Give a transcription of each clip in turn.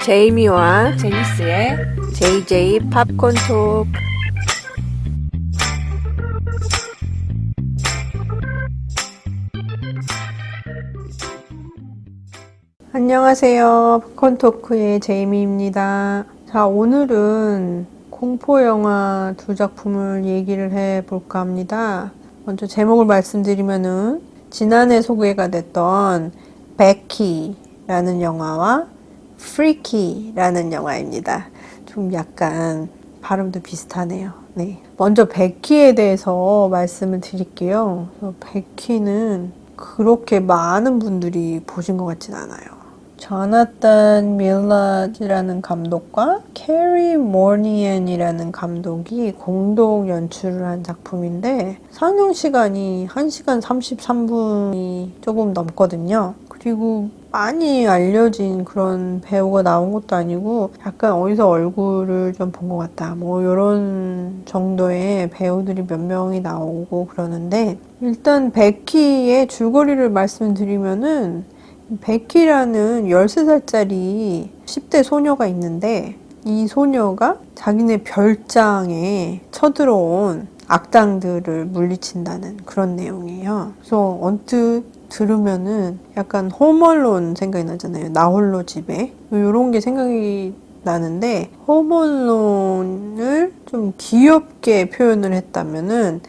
제이미와 제니스의 JJ 팝콘 톡. 안녕하세요. 팝콘 토크의 제이미입니다. 자, 오늘은 공포 영화 두 작품을 얘기를 해볼까 합니다. 먼저 제목을 말씀드리면은 지난해 소개가 됐던 베키라는 영화와 프리키라는 영화입니다. 좀 약간 발음도 비슷하네요. 네. 먼저 베키에 대해서 말씀을 드릴게요. 베키는 그렇게 많은 분들이 보신 것 같진 않아요. 조나단 밀러즈라는 감독과 캐리 모니엔이라는 감독이 공동 연출을 한 작품인데 상영 시간이 1시간 33분이 조금 넘거든요. 그리고 많이 알려진 그런 배우가 나온 것도 아니고 약간 어디서 얼굴을 좀 본 것 같다. 뭐 이런 정도의 배우들이 몇 명이 나오고 그러는데 일단 베키의 줄거리를 말씀드리면은 베키라는 13살짜리 10대 소녀가 있는데 이 소녀가 자기네 별장에 쳐들어온 악당들을 물리친다는 그런 내용이에요. 그래서 언뜻 들으면은 약간 홈얼론 생각이 나잖아요. 나 홀로 집에. 이런 게 생각이 나는데 홈얼론을 좀 귀엽게 표현을 했다면은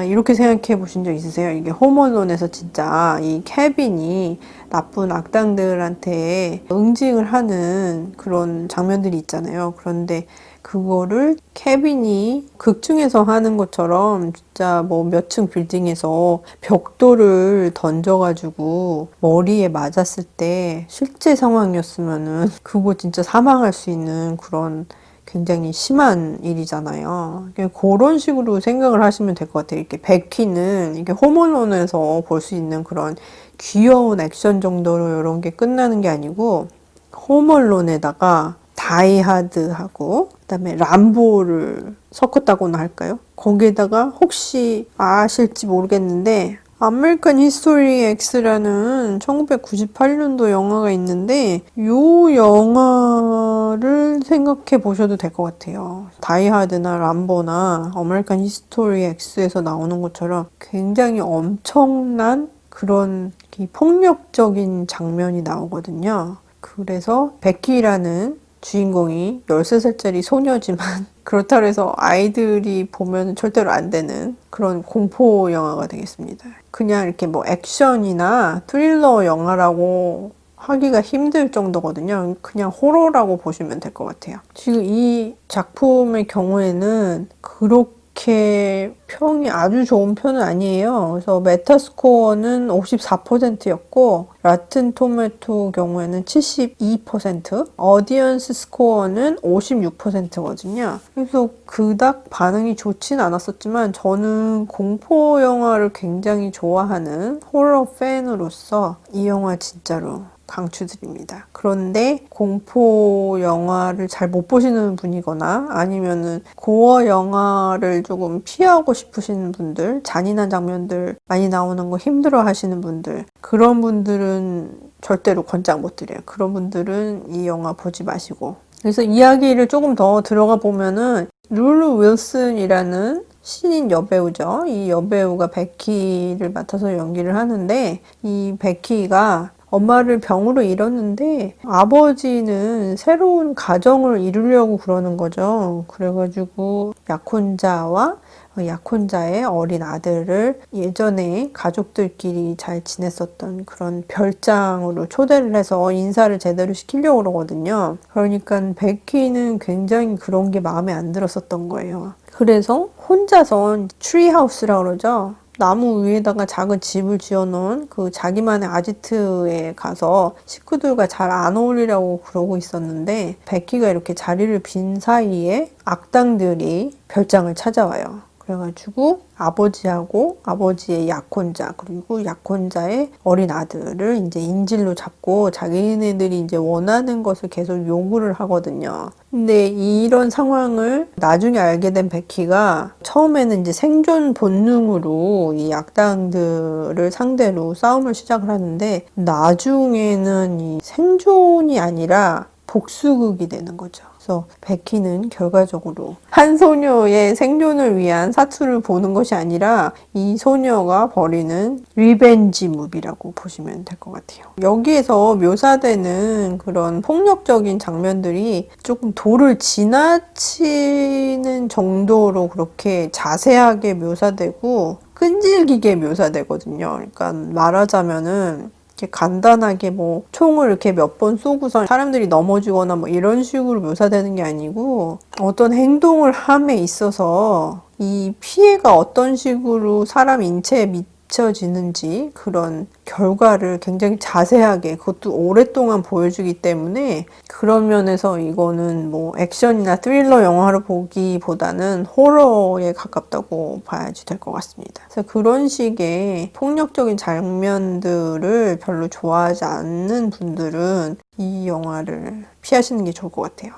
이렇게 생각해 보신 적 있으세요? 이게 홈얼론에서 진짜 이 케빈이 나쁜 악당들한테 응징을 하는 그런 장면들이 있잖아요. 그런데 그거를 케빈이 극 중에서 하는 것처럼 진짜 뭐 몇 층 빌딩에서 벽돌을 던져가지고 머리에 맞았을 때 실제 상황이었으면은 그거 진짜 사망할 수 있는 그런 굉장히 심한 일이잖아요. 그런 식으로 생각을 하시면 될 것 같아요. 이렇게 베키는 이게 홈얼론에서 볼 수 있는 그런 귀여운 액션 정도로 이런 게 끝나는 게 아니고 홈얼론에다가 다이하드하고 그다음에 람보를 섞었다고나 할까요? 거기에다가 혹시 아실지 모르겠는데 아메리칸 히스토리 X라는 1998년도 영화가 있는데 이 영화를 생각해 보셔도 될 것 같아요. 다이하드나 람보나 아메리칸 히스토리 X에서 나오는 것처럼 굉장히 엄청난 그런 폭력적인 장면이 나오거든요. 그래서 베키라는 주인공이 13살짜리 소녀지만 그렇다고 해서 아이들이 보면 절대로 안 되는 그런 공포 영화가 되겠습니다. 그냥 이렇게 뭐 액션이나 트릴러 영화라고 하기가 힘들 정도거든요. 그냥 호러라고 보시면 될 것 같아요. 지금 이 작품의 경우에는 그렇게 평이 아주 좋은 편은 아니에요. 그래서 메타스코어는 54%였고 라튼 토마토 경우에는 72%, 어디언스 스코어는 56%거든요. 그래서 그닥 반응이 좋진 않았었지만 저는 공포 영화를 굉장히 좋아하는 호러 팬으로서 이 영화 진짜로 강추드립니다. 그런데 공포 영화를 잘 못 보시는 분이거나 아니면은 고어 영화를 조금 피하고 싶으신 분들, 잔인한 장면들 많이 나오는 거 힘들어 하시는 분들, 그런 분들은 절대로 권장 못 드려요. 그런 분들은 이 영화 보지 마시고. 그래서 이야기를 조금 더 들어가 보면은 룰루 윌슨이라는 신인 여배우죠. 이 여배우가 베키를 맡아서 연기를 하는데 이 베키가 엄마를 병으로 잃었는데 아버지는 새로운 가정을 이루려고 그러는 거죠. 그래가지고 약혼자와 약혼자의 어린 아들을 예전에 가족들끼리 잘 지냈었던 그런 별장으로 초대를 해서 인사를 제대로 시키려고 그러거든요. 그러니까 베키는 굉장히 그런 게 마음에 안 들었었던 거예요. 그래서 혼자서 트리하우스라고 그러죠. 나무 위에다가 작은 집을 지어놓은 그 자기만의 아지트에 가서 식구들과 잘 안 어울리려고 그러고 있었는데 베키가 이렇게 자리를 빈 사이에 악당들이 별장을 찾아와요. 그래가지고 아버지하고 아버지의 약혼자 그리고 약혼자의 어린 아들을 이제 인질로 잡고 자기네들이 이제 원하는 것을 계속 요구를 하거든요. 근데 이런 상황을 나중에 알게 된 베키가 처음에는 이제 생존 본능으로 이 악당들을 상대로 싸움을 시작을 하는데 나중에는 이 생존이 아니라 복수극이 되는 거죠. 그래서 베키는 결과적으로 한 소녀의 생존을 위한 사투를 보는 것이 아니라 이 소녀가 벌이는 리벤지 무비라고 보시면 될 것 같아요. 여기에서 묘사되는 그런 폭력적인 장면들이 조금 도를 지나치는 정도로 그렇게 자세하게 묘사되고 끈질기게 묘사되거든요. 그러니까 말하자면은 간단하게 뭐 총을 이렇게 몇 번 쏘고서 사람들이 넘어지거나 뭐 이런 식으로 묘사되는 게 아니고 어떤 행동을 함에 있어서 이 피해가 어떤 식으로 사람 인체에 미쳐지는지 그런 결과를 굉장히 자세하게 그것도 오랫동안 보여주기 때문에 그런 면에서 이거는 뭐 액션이나 스릴러 영화로 보기보다는 호러에 가깝다고 봐야지 될 것 같습니다. 그래서 그런 식의 폭력적인 장면들을 별로 좋아하지 않는 분들은 이 영화를 피하시는 게 좋을 것 같아요.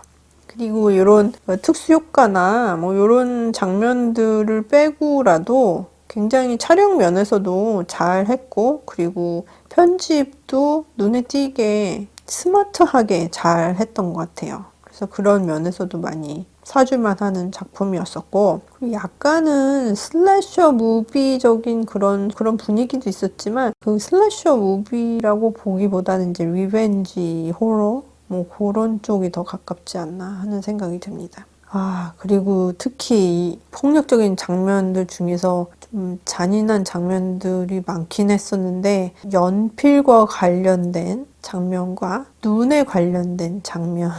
그리고 이런 특수효과나 뭐 이런 장면들을 빼고라도 굉장히 촬영 면에서도 잘 했고 그리고 편집도 눈에 띄게 스마트하게 잘 했던 것 같아요. 그래서 그런 면에서도 많이 사줄만 하는 작품이었었고 그리고 약간은 슬래셔 무비적인 그런 분위기도 있었지만 그 슬래셔 무비라고 보기보다는 이제 리벤지 호러 뭐 그런 쪽이 더 가깝지 않나 하는 생각이 듭니다. 그리고 특히 폭력적인 장면들 중에서 좀 잔인한 장면들이 많긴 했었는데 연필과 관련된 장면과 눈에 관련된 장면이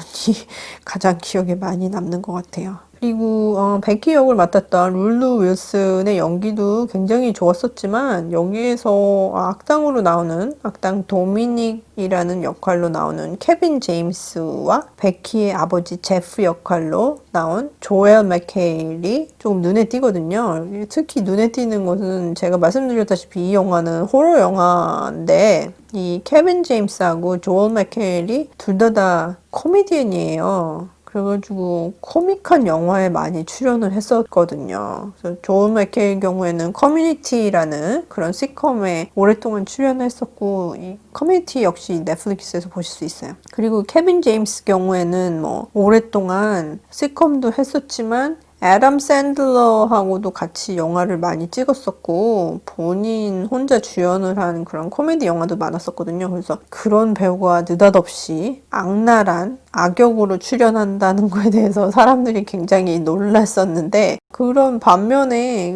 가장 기억에 많이 남는 것 같아요. 그리고 베키 역을 맡았던 룰루 윌슨의 연기도 굉장히 좋았었지만 여기에서 악당으로 나오는 악당 도미닉이라는 역할로 나오는 케빈 제임스와 베키의 아버지 제프 역할로 나온 조엘 맥헤일이 조금 눈에 띄거든요. 특히 눈에 띄는 것은 제가 말씀드렸다시피 이 영화는 호러 영화인데 이 케빈 제임스하고 조엘 맥헤일이 둘 다 코미디언이에요. 그래가지고 코믹한 영화에 많이 출연을 했었거든요. 그래서 조엘 맥케이의 경우에는 커뮤니티라는 그런 시컴에 오랫동안 출연했었고 이 커뮤니티 역시 넷플릭스에서 보실 수 있어요. 그리고 케빈 제임스 경우에는 뭐 오랫동안 시컴도 했었지만 애덤 샌들러하고도 같이 영화를 많이 찍었었고 본인 혼자 주연을 한 그런 코미디 영화도 많았었거든요. 그래서 그런 배우가 느닷없이 악랄한 악역으로 출연한다는 거에 대해서 사람들이 굉장히 놀랐었는데 그런 반면에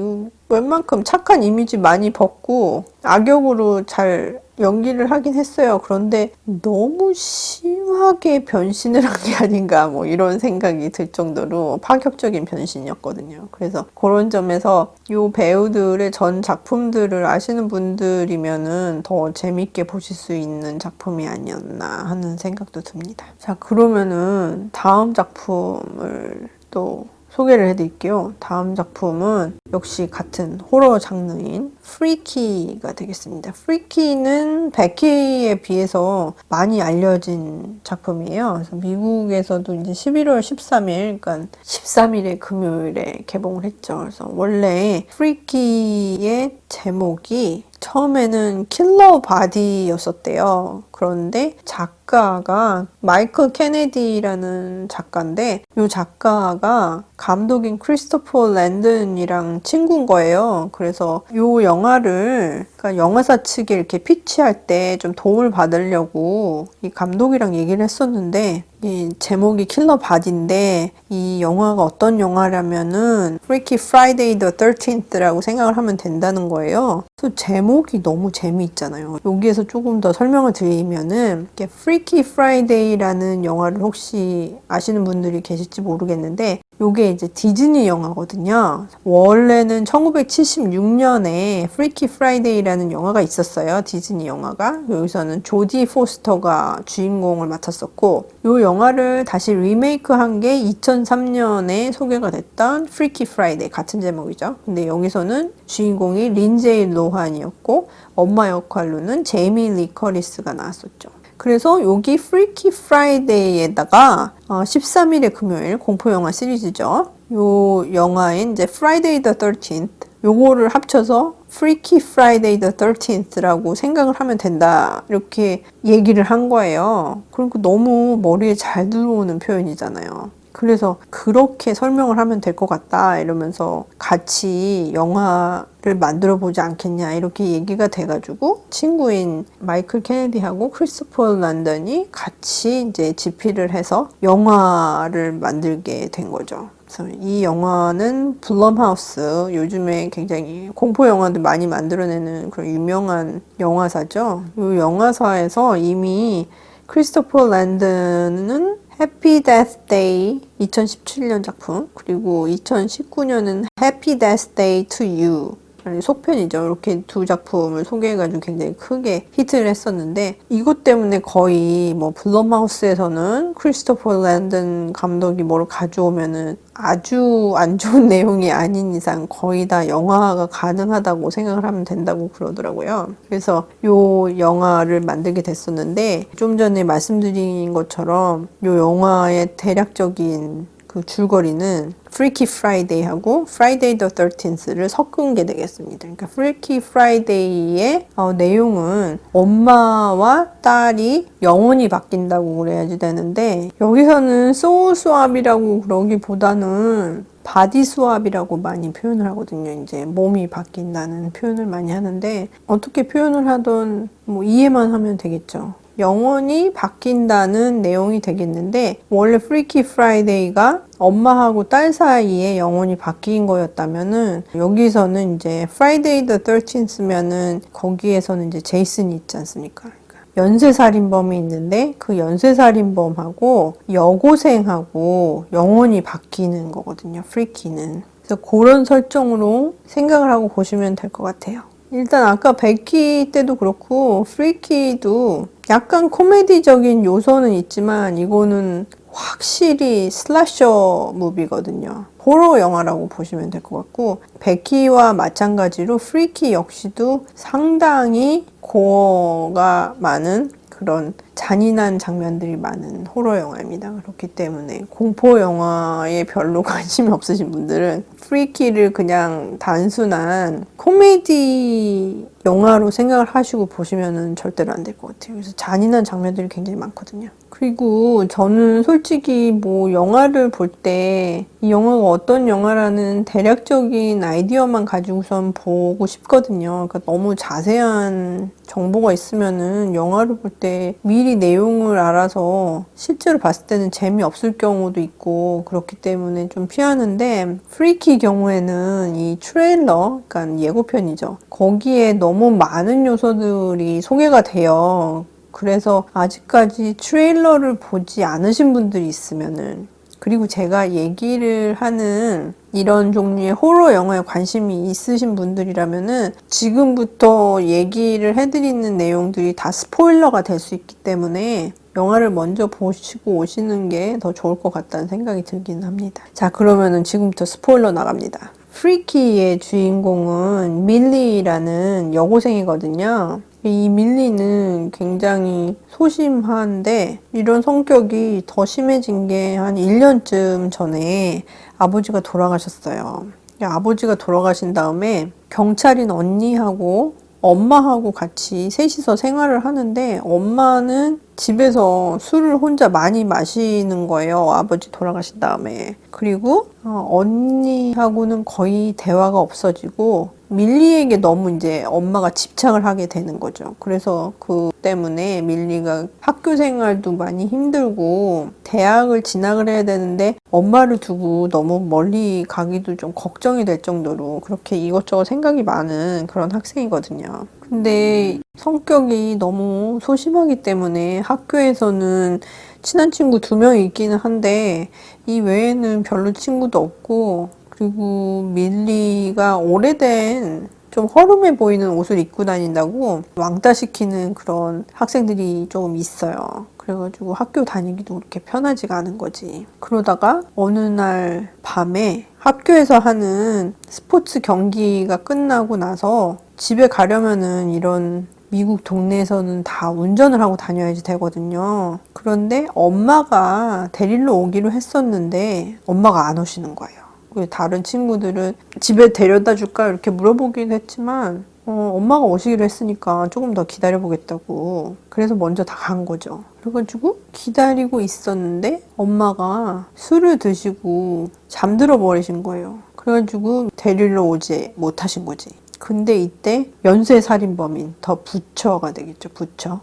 웬만큼 착한 이미지 많이 벗고 악역으로 잘 연기를 하긴 했어요. 그런데 너무 심하게 변신을 한 게 아닌가 뭐 이런 생각이 들 정도로 파격적인 변신이었거든요. 그래서 그런 점에서 이 배우들의 전 작품들을 아시는 분들이면은 더 재밌게 보실 수 있는 작품이 아니었나 하는 생각도 듭니다. 자, 그러면은 다음 작품을 또 소개를 해드릴게요. 다음 작품은 역시 같은 호러 장르인 프리키가 되겠습니다. 프리키는 베키에 비해서 많이 알려진 작품이에요. 그래서 미국에서도 이제 11월 13일, 그러니까 13일의 금요일에 개봉을 했죠. 그래서 원래 프리키의 제목이 처음에는 킬러 바디였었대요. 그런데 작가가 마이클 케네디라는 작가인데 이 작가가 감독인 크리스토퍼 랜든이랑 친구인 거예요. 그래서 이 영화를 그러니까 영화사 측에 이렇게 피치할 때 좀 도움을 받으려고 이 감독이랑 얘기를 했었는데 이 제목이 킬러 바디인데 이 영화가 어떤 영화라면은 Freaky Friday the 13th라고 생각을 하면 된다는 거예요. 그래서 제목이 너무 재미있잖아요. 여기에서 조금 더 설명을 드리면은 Freaky Friday라는 영화를 혹시 아시는 분들이 계실지 모르겠는데 요게 이제 디즈니 영화거든요. 원래는 1976년에 Freaky Friday라는 영화가 있었어요. 디즈니 영화가. 여기서는 조디 포스터가 주인공을 맡았었고 요 영화를 다시 리메이크한 게 2003년에 소개가 됐던 Freaky Friday 같은 제목이죠. 근데 여기서는 주인공이 린제이 로한이었고 엄마 역할로는 제이미 리 커리스가 나왔었죠. 그래서 여기 Freaky Friday에다가 13일의 금요일 공포영화 시리즈죠. 요 영화인 이제 Friday the 13th 요거를 합쳐서 Freaky Friday the 13th라고 생각을 하면 된다. 이렇게 얘기를 한 거예요. 그러니까 너무 머리에 잘 들어오는 표현이잖아요. 그래서 그렇게 설명을 하면 될 것 같다 이러면서 같이 영화를 만들어 보지 않겠냐 이렇게 얘기가 돼가지고 친구인 마이클 케네디하고 크리스토퍼 랜던이 같이 이제 집필을 해서 영화를 만들게 된 거죠. 그래서 이 영화는 블럼하우스, 요즘에 굉장히 공포 영화들 많이 만들어내는 그런 유명한 영화사죠. 이 영화사에서 이미 크리스토퍼 랜던은 해피 데스 데이 2017년 작품, 그리고 2019년은 해피 데스 데이 투 유 속편이죠. 이렇게 두 작품을 소개해가지고 굉장히 크게 히트를 했었는데, 이것 때문에 거의 뭐 블럼하우스에서는 크리스토퍼 랜던 감독이 뭘 가져오면은 아주 안 좋은 내용이 아닌 이상 거의 다 영화가 가능하다고 생각을 하면 된다고 그러더라고요. 그래서 요 영화를 만들게 됐었는데, 좀 전에 말씀드린 것처럼 요 영화의 대략적인 그 줄거리는 Freaky Friday하고 Friday the 13th를 섞은 게 되겠습니다. 그러니까 Freaky Friday의 내용은 엄마와 딸이 영혼이 바뀐다고 그래야지 되는데, 여기서는 소울 스왑이라고 그러기보다는 바디 스왑이라고 많이 표현을 하거든요. 이제 몸이 바뀐다는 표현을 많이 하는데, 어떻게 표현을 하던 뭐 이해만 하면 되겠죠. 영혼이 바뀐다는 내용이 되겠는데, 원래 Freaky Friday가 엄마하고 딸 사이에 영혼이 바뀐 거였다면은, 여기서는 이제 Friday the 13th면은 거기에서는 이제 제이슨이 있지 않습니까? 연쇄살인범이 있는데 그 연쇄살인범하고 여고생하고 영혼이 바뀌는 거거든요. 프리키는. 그래서 그런 설정으로 생각을 하고 보시면 될 것 같아요. 일단 아까 베키 때도 그렇고 프리키도 약간 코미디적인 요소는 있지만 이거는 확실히 슬래셔 무비거든요. 호러 영화라고 보시면 될 것 같고, 베키와 마찬가지로 프리키 역시도 상당히 고어가 많은 그런 잔인한 장면들이 많은 호러 영화입니다. 그렇기 때문에 공포 영화에 별로 관심이 없으신 분들은 프리키를 그냥 단순한 코미디 영화로 생각을 하시고 보시면 절대로 안 될 것 같아요. 그래서 잔인한 장면들이 굉장히 많거든요. 그리고 저는 솔직히 뭐 영화를 볼 때 이 영화가 어떤 영화라는 대략적인 아이디어만 가지고선 보고 싶거든요. 그러니까 너무 자세한 정보가 있으면은 영화를 볼 때 미리 내용을 알아서 실제로 봤을 때는 재미없을 경우도 있고 그렇기 때문에 좀 피하는데, 프리키 경우에는 이 트레일러, 그러니까 예고편이죠. 거기에 너무 많은 요소들이 소개가 돼요. 그래서 아직까지 트레일러를 보지 않으신 분들이 있으면은, 그리고 제가 얘기를 하는 이런 종류의 호러 영화에 관심이 있으신 분들이라면은 지금부터 얘기를 해드리는 내용들이 다 스포일러가 될 수 있기 때문에 영화를 먼저 보시고 오시는 게 더 좋을 것 같다는 생각이 들긴 합니다. 자, 그러면은 지금부터 스포일러 나갑니다. 프리키의 주인공은 밀리라는 여고생이거든요. 이 밀리는 굉장히 소심한데 이런 성격이 더 심해진 게 한 1년쯤 전에 아버지가 돌아가셨어요. 아버지가 돌아가신 다음에 경찰인 언니하고 엄마하고 같이 셋이서 생활을 하는데, 엄마는 집에서 술을 혼자 많이 마시는 거예요. 아버지 돌아가신 다음에. 그리고 언니하고는 거의 대화가 없어지고 밀리에게 너무 이제 엄마가 집착을 하게 되는 거죠. 그래서 그 때문에 밀리가 학교 생활도 많이 힘들고 대학을 진학을 해야 되는데 엄마를 두고 너무 멀리 가기도 좀 걱정이 될 정도로 그렇게 이것저것 생각이 많은 그런 학생이거든요. 근데 성격이 너무 소심하기 때문에 학교에서는 친한 친구 2명이 있기는 한데 이 외에는 별로 친구도 없고, 그리고 밀리가 오래된 좀 허름해 보이는 옷을 입고 다닌다고 왕따시키는 그런 학생들이 조금 있어요. 그래가지고 학교 다니기도 그렇게 편하지가 않은 거지. 그러다가 어느 날 밤에 학교에서 하는 스포츠 경기가 끝나고 나서 집에 가려면은 이런 미국 동네에서는 다 운전을 하고 다녀야지 되거든요. 그런데 엄마가 데리러 오기로 했었는데 엄마가 안 오시는 거예요. 다른 친구들은 집에 데려다 줄까 이렇게 물어보긴 했지만 엄마가 오시기로 했으니까 조금 더 기다려보겠다고. 그래서 먼저 다 간 거죠. 그래가지고 기다리고 있었는데 엄마가 술을 드시고 잠들어 버리신 거예요. 그래가지고 데리러 오지 못하신 거지. 근데 이때 연쇄살인범인 더 부처가 되겠죠.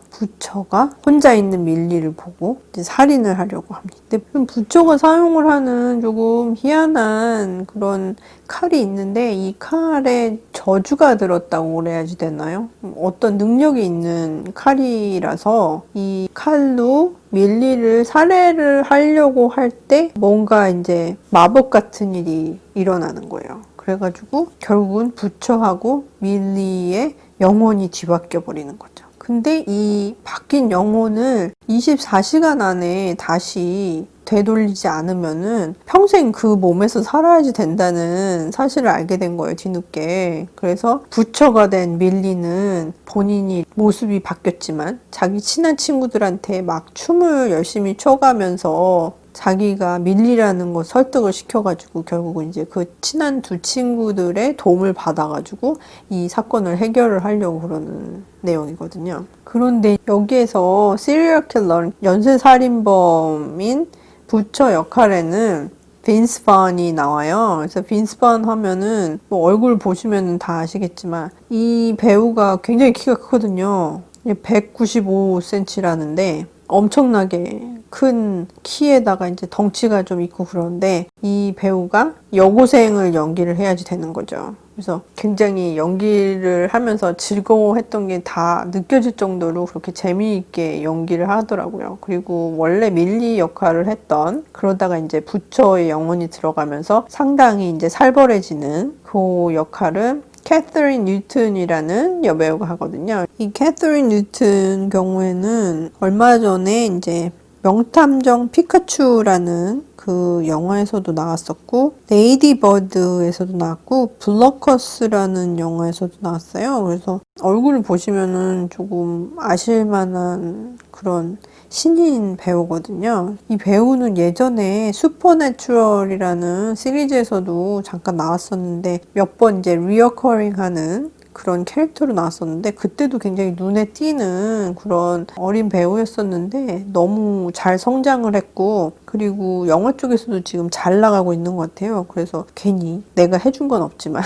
부처가 혼자 있는 밀리를 보고 이제 살인을 하려고 합니다. 근데 부처가 사용을 하는 조금 희한한 그런 칼이 있는데 이 칼에 저주가 들었다고 그래야지 되나요? 어떤 능력이 있는 칼이라서 이 칼로 밀리를 살해를 하려고 할 때 뭔가 이제 마법 같은 일이 일어나는 거예요. 그래가지고 결국은 부처하고 밀리의 영혼이 뒤바뀌어 버리는 거죠. 근데 이 바뀐 영혼을 24시간 안에 다시 되돌리지 않으면은 평생 그 몸에서 살아야지 된다는 사실을 알게 된 거예요, 뒤늦게. 그래서 부처가 된 밀리는 본인이 모습이 바뀌었지만 자기 친한 친구들한테 막 춤을 열심히 춰가면서 자기가 밀리라는 거 설득을 시켜가지고 결국은 이제 그 친한 두 친구들의 도움을 받아가지고 이 사건을 해결을 하려고 그러는 내용이거든요. 그런데 여기에서 시리얼 킬러, 연쇄살인범인 부처 역할에는 빈스 반이 나와요. 그래서 빈스 반 하면은 뭐 얼굴 보시면 다 아시겠지만 이 배우가 굉장히 키가 크거든요. 195cm라는데 엄청나게 큰 키에다가 이제 덩치가 좀 있고 그런데 이 배우가 여고생을 연기를 해야지 되는 거죠. 그래서 굉장히 연기를 하면서 즐거워했던 게 다 느껴질 정도로 그렇게 재미있게 연기를 하더라고요. 그리고 원래 밀리 역할을 했던 그러다가 이제 부처의 영혼이 들어가면서 상당히 이제 살벌해지는 그 역할은 캐서린 뉴튼이라는 여배우가 하거든요. 이 캐서린 뉴튼 경우에는 얼마 전에 이제 명탐정 피카츄라는 그 영화에서도 나왔었고 레이디 버드에서도 나왔고 블러커스라는 영화에서도 나왔어요. 그래서 얼굴을 보시면은 조금 아실만한 그런 신인 배우거든요. 이 배우는 예전에 슈퍼내추럴이라는 시리즈에서도 잠깐 나왔었는데 몇 번 이제 리어커링 하는 그런 캐릭터로 나왔었는데 그때도 굉장히 눈에 띄는 그런 어린 배우였었는데 너무 잘 성장을 했고 그리고 영화 쪽에서도 지금 잘 나가고 있는 것 같아요. 그래서 괜히 내가 해준 건 없지만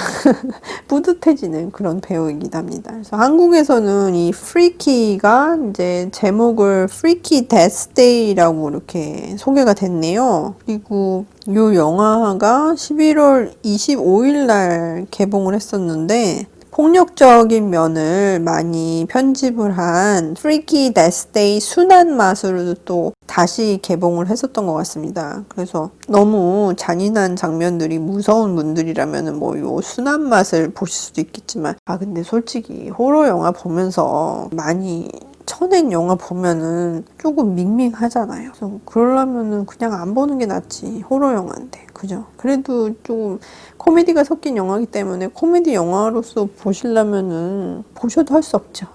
뿌듯해지는 그런 배우이기도 합니다. 그래서 한국에서는 이 프리키가 이제 제목을 프리키 데스데이라고 이렇게 소개가 됐네요. 그리고 이 영화가 11월 25일 날 개봉을 했었는데 폭력적인 면을 많이 편집을 한 Freaky Death Day 순한 맛으로 또 다시 개봉을 했었던 것 같습니다. 그래서 너무 잔인한 장면들이 무서운 분들이라면 뭐 요 순한 맛을 보실 수도 있겠지만 근데 솔직히 호러 영화 보면서 많이 쳐낸 영화 보면은 조금 밍밍하잖아요. 그래서 그러려면은 그냥 안 보는 게 낫지. 호러 영화인데. 그죠? 그래도 좀 코미디가 섞인 영화이기 때문에 코미디 영화로서 보시려면은 보셔도 할 수 없죠.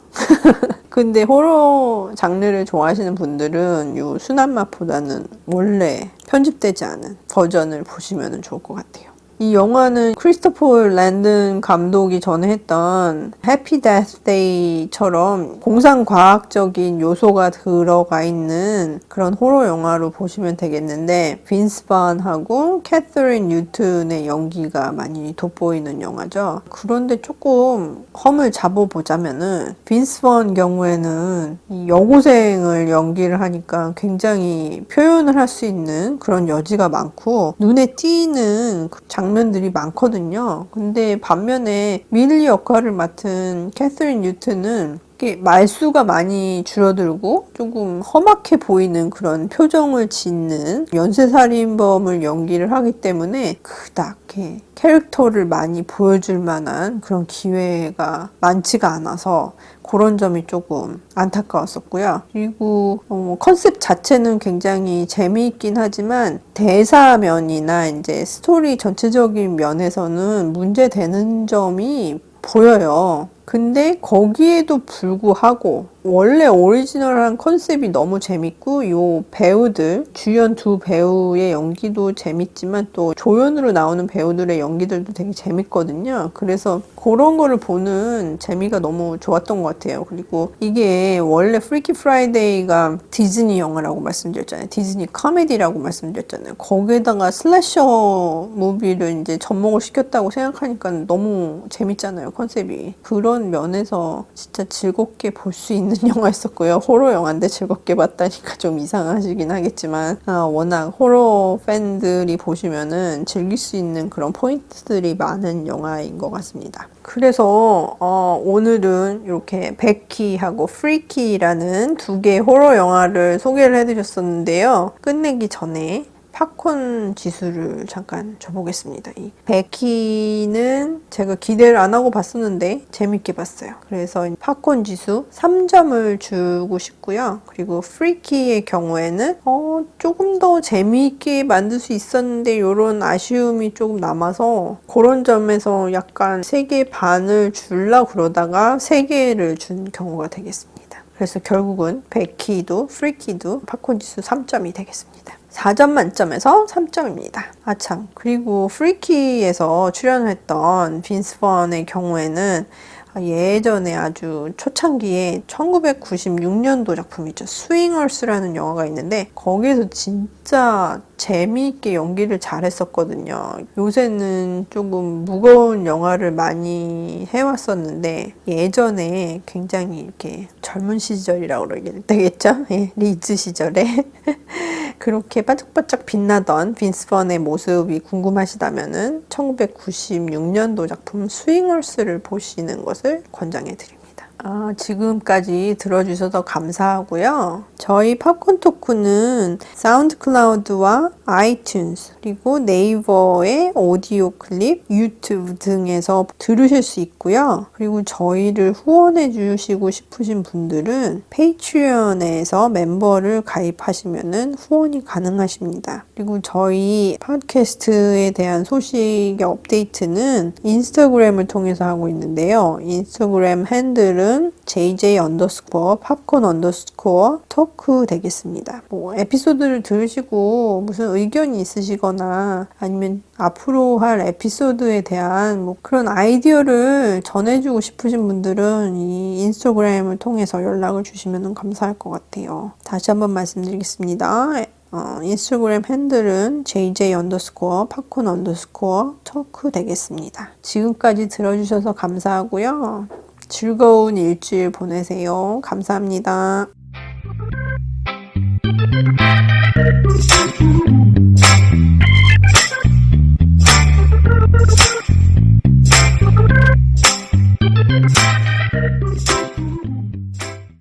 근데 호러 장르를 좋아하시는 분들은 이 순한 맛보다는 원래 편집되지 않은 버전을 보시면 좋을 것 같아요. 이 영화는 크리스토퍼 랜든 감독이 전에 했던 해피 데스 데이처럼 공상과학적인 요소가 들어가 있는 그런 호러 영화로 보시면 되겠는데 빈스 반하고 캐서린 뉴튼의 연기가 많이 돋보이는 영화죠. 그런데 조금 험을 잡아보자면은 빈스 반 경우에는 이 여고생을 연기를 하니까 굉장히 표현을 할 수 있는 그런 여지가 많고 눈에 띄는 장면들이 많거든요. 근데 반면에 밀리 역할을 맡은 캐서린 뉴튼은 말수가 많이 줄어들고 조금 험악해 보이는 그런 표정을 짓는 연쇄살인범을 연기를 하기 때문에 그닥 캐릭터를 많이 보여줄 만한 그런 기회가 많지가 않아서 그런 점이 조금 안타까웠었고요. 그리고 컨셉 자체는 굉장히 재미있긴 하지만 대사면이나 이제 스토리 전체적인 면에서는 문제되는 점이 보여요. 근데 거기에도 불구하고 원래 오리지널한 컨셉이 너무 재밌고 요 배우들, 주연 두 배우의 연기도 재밌지만 또 조연으로 나오는 배우들의 연기들도 되게 재밌거든요. 그래서 그런 거를 보는 재미가 너무 좋았던 것 같아요. 그리고 이게 원래 프리키 프라이데이가 디즈니 영화라고 말씀드렸잖아요. 디즈니 코미디라고 말씀드렸잖아요. 거기에다가 슬래셔 무비를 이제 접목을 시켰다고 생각하니까 너무 재밌잖아요, 컨셉이. 그런 면에서 진짜 즐겁게 볼 수 있는 영화였었고요. 호러 영화인데 즐겁게 봤다니까 좀 이상하시긴 하겠지만 워낙 호러 팬들이 보시면은 즐길 수 있는 그런 포인트들이 많은 영화인 것 같습니다. 그래서 오늘은 이렇게 베키하고 프리키라는 두 개의 호러 영화를 소개를 해드렸었는데요. 끝내기 전에 팝콘 지수를 잠깐 줘보겠습니다. 이 베키는 제가 기대를 안 하고 봤었는데 재밌게 봤어요. 그래서 팝콘 지수 3점을 주고 싶고요. 그리고 프리키의 경우에는 조금 더 재미있게 만들 수 있었는데 이런 아쉬움이 조금 남아서 그런 점에서 약간 3개 반을 주려고 그러다가 3개를 준 경우가 되겠습니다. 그래서 결국은 베키도 프리키도 팝콘 지수 3점이 되겠습니다. 4점 만점에서 3점입니다. 아참, 그리고 프리키에서 출연했던 빈스 번의 경우에는 예전에 아주 초창기에 1996년도 작품이죠. 스윙어스라는 영화가 있는데 거기에서 진짜 재미있게 연기를 잘했었거든요. 요새는 조금 무거운 영화를 많이 해왔었는데 예전에 굉장히 이렇게 젊은 시절이라고 그러게 되겠죠? 예, 리즈 시절에 그렇게 반짝반짝 빛나던 빈스 번의 모습이 궁금하시다면은 1996년도 작품 스윙어스를 보시는 것을 권장해 드립니다. 지금까지 들어주셔서 감사하고요. 저희 팝콘 토크는 사운드 클라우드와 아이튠즈 그리고 네이버의 오디오 클립, 유튜브 등에서 들으실 수 있고요. 그리고 저희를 후원해 주시고 싶으신 분들은 페이트리언에서 멤버를 가입하시면 후원이 가능하십니다. 그리고 저희 팟캐스트에 대한 소식의 업데이트는 인스타그램을 통해서 하고 있는데요. 인스타그램 핸들은 JJ 팝콘 토크 되겠습니다. 에피소드를 들으시고 무슨 의견이 있으시거나 아니면 앞으로 할 에피소드에 대한 그런 아이디어를 전해주고 싶으신 분들은 이 인스타그램을 통해서 연락을 주시면 감사할 것 같아요. 다시 한번 말씀드리겠습니다. 인스타그램 핸들은 JJ 팝콘 토크 되겠습니다. 지금까지 들어주셔서 감사하고요. 즐거운 일주일 보내세요. 감사합니다.